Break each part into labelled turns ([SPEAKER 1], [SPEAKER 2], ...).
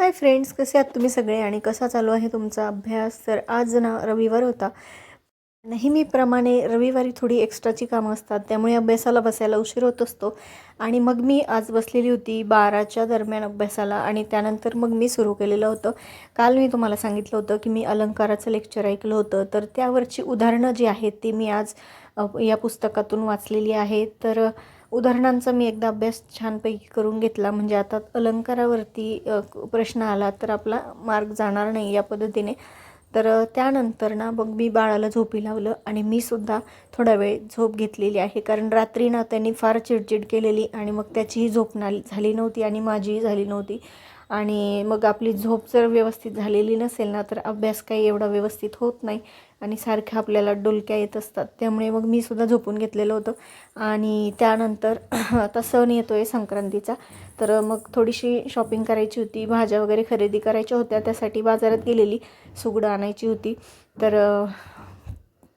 [SPEAKER 1] Hi friends, कसे आहात तुम्ही सगळे आणि कसा चालू आहे तुमचा अभ्यास? तर आज ना रविवार होता. नेहमीप्रमाणे रविवारी थोडी एक्स्ट्राची कामं असतात, त्यामुळे अभ्यासाला बसायला उशीर होत असतो. आणि मग मी आज बसलेली होती 12च्या दरम्यान अभ्यासाला आणि त्यानंतर मग मी सुरू केलेलं होतं. काल मी तुम्हाला सांगितलं होतं की मी अलंकाराचं लेक्चर ऐकलं होतं, तर त्यावरची उदाहरणं जी आहेत ती मी आज या पुस्तकातून वाचलेली आहेत. तर उदाहरणांचा मी एकदा अभ्यास छानपैकी करून घेतला, म्हणजे आता अलंकारावरती प्रश्न आला तर आपला मार्क जाणार नाही या पद्धतीने. तर त्यानंतर ना मग मी बाळाला झोपी लावलं आणि मी सुद्धा थोडा वेळ झोप घेतलेली आहे, कारण रात्री ना त्यांनी फार चिडचिड केलेली आणि मग त्याचीही झोप झाली नव्हती आणि माझीही झाली नव्हती. आणि मग आपली झोप जर व्यवस्थित झालेली नसेल ना तर अभ्यास काही एवढा व्यवस्थित होत नाही आणि सारख्या आपल्याला डुलक्या येत असतात. त्यामुळे मग मी सुद्धा झोपून घेतलेलं होतं. आणि त्यानंतर आता सण येतो आहे संक्रांतीचा, तर मग थोडीशी शॉपिंग करायची होती, भाज्या वगैरे खरेदी करायच्या होत्या, त्यासाठी बाजारात गेलेली, सुगडं आणायची होती. तर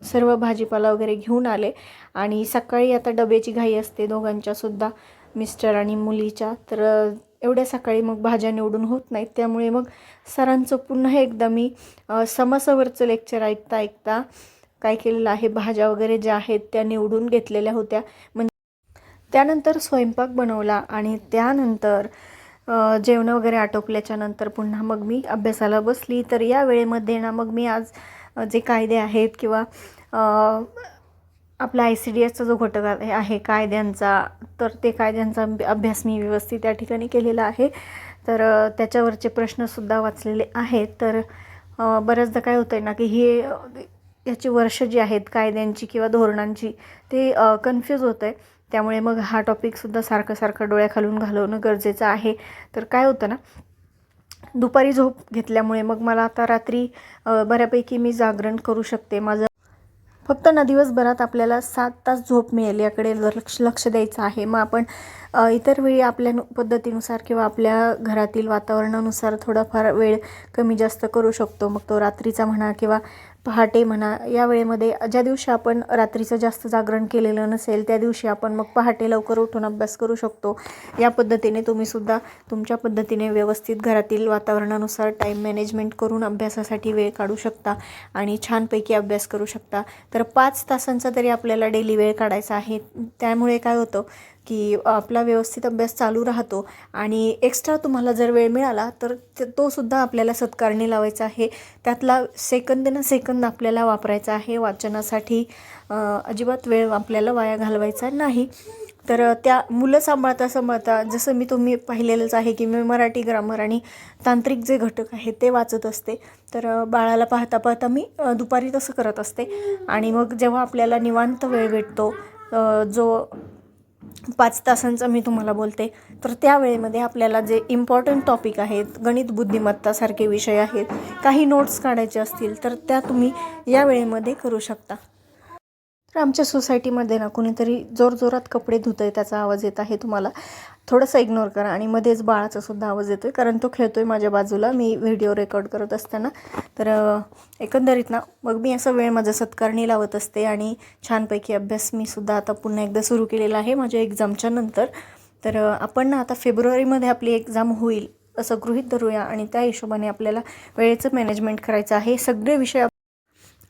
[SPEAKER 1] सर्व भाजीपाला वगैरे घेऊन आले. आणि सकाळी आता डब्याची घाई असते दोघांच्यासुद्धा, मिस्टर आणि मुलीच्या. तर एवढ्या सकाळी मग भाज्या निवडून होत नाहीत, त्यामुळे मग सरांचं पुन्हा एकदा मी समासावरचं लेक्चर ऐकता ऐकता काय केलेलं आहे, भाज्या वगैरे ज्या आहेत त्या निवडून घेतलेल्या होत्या. म्हणजे त्यानंतर स्वयंपाक बनवला आणि त्यानंतर जेवण वगैरे आटोपल्याच्या नंतर पुन्हा मग मी अभ्यासाला बसली. तर या वेळेमध्ये ना मग मी आज जे कायदे आहेत किंवा आपला ICDSचा जो घटक आहे कायद्यांचा, तर ते कायद्यांचा अभ्यास मी व्यवस्थित त्या ठिकाणी केलेला आहे. तर त्याच्यावरचे प्रश्नसुद्धा वाचलेले आहेत. तर बऱ्याचदा काय होतं आहे ना की याची वर्ष जी आहेत कायद्यांची किंवा धोरणांची ते कन्फ्यूज होतं आहे. त्यामुळे मग हा टॉपिकसुद्धा सारखं डोळ्याखालून घालवणं गरजेचं आहे. तर काय होतं ना, दुपारी झोप घेतल्यामुळे मग मला आता रात्री बऱ्यापैकी मी जागरण करू शकते. माझं फक्त ना दिवसभरात आपल्याला 7 तास झोप मिळेल याकडे लक्ष द्यायचं आहे. मग आपण इतर वेळी आपल्या पद्धतीनुसार किंवा आपल्या घरातील वातावरणानुसार थोडाफार वेळ कमी जास्त करू शकतो. मग तो रात्रीचा म्हणा किंवा पहाटे म्हणा. या वेळेमध्ये ज्या दिवशी आपण रात्रीचं जास्त जागरण केलेलं नसेल त्या दिवशी आपण मग पहाटे लवकर उठून अभ्यास करू शकतो. या पद्धतीने तुम्हीसुद्धा तुमच्या पद्धतीने व्यवस्थित घरातील वातावरणानुसार टाईम मॅनेजमेंट करून अभ्यासासाठी वेळ काढू शकता आणि छानपैकी अभ्यास करू शकता. तर 5 तासांचा तरी आपल्याला डेली वेळ काढायचा आहे. त्यामुळे काय होतं की आपला व्यवस्थित अभ्यास चालू राहतो आणि एक्स्ट्रा तुम्हाला जर वेळ मिळाला तर तो सुद्धा आपल्याला सत्कारणी लावायचा आहे. त्यातला सेकंद न सेकंद आपल्याला वापरायचा आहे वाचनासाठी. अजिबात वेळ आपल्याला वाया घालवायचा नाही. तर त्या मुलं सांभाळता जसं तुम्ही पाहिलेलंच आहे की मी मराठी ग्रामर आणि तांत्रिक जे घटक आहेत ते वाचत असते. तर बाळाला पाहता मी दुपारी तसं करत असते. आणि मग जेव्हा आपल्याला निवांत वेळ भेटतो, जो 5 तासांचा मी तुम्हाला बोलते, तर त्या वेळेमध्ये आपल्याला जे इम्पॉर्टंट टॉपिक आहेत, गणित बुद्धिमत्तासारखे विषय आहेत, काही नोट्स काढायचे असतील तर त्या तुम्ही या वेळेमध्ये करू शकता. तर आमच्या सोसायटीमध्ये ना कुणीतरी जोरजोरात कपडे धुत आहे, त्याचा आवाज येत आहे तुम्हाला. थोडंसं इग्नोर करा. आणि मध्येच बाळाचा सुद्धा आवाज येतो आहे, कारण तो खेळतो आहे माझ्या बाजूला मी व्हिडिओ रेकॉर्ड करत असताना. तर एकंदरीत ना मग मी असा वेळ माझा सत्कारणी लावत असते आणि छानपैकी अभ्यास मी सुद्धा आता पुन्हा एकदा सुरू केलेला आहे माझ्या एक्झामच्या नंतर. तर आपण ना आता फेब्रुवारीमध्ये आपली एक्झाम होईल असं गृहीत धरूया आणि त्या हिशोबाने आपल्याला वेळेचं मॅनेजमेंट करायचं आहे. सगळे विषय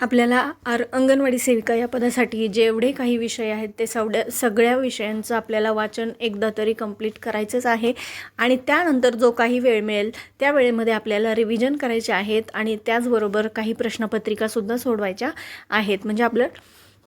[SPEAKER 1] आपल्याला अंगणवाडी सेविका या पदासाठी जेवढे काही विषय आहेत ते सगळ्या विषयांचं आपल्याला वाचन एकदा तरी कंप्लीट करायचंच आहे. आणि त्यानंतर जो काही वेळ मिळेल त्या वेळेमध्ये आपल्याला रिव्हिजन करायचे आहेत आणि त्याचबरोबर काही प्रश्नपत्रिकासुद्धा सोडवायच्या आहेत. म्हणजे आपलं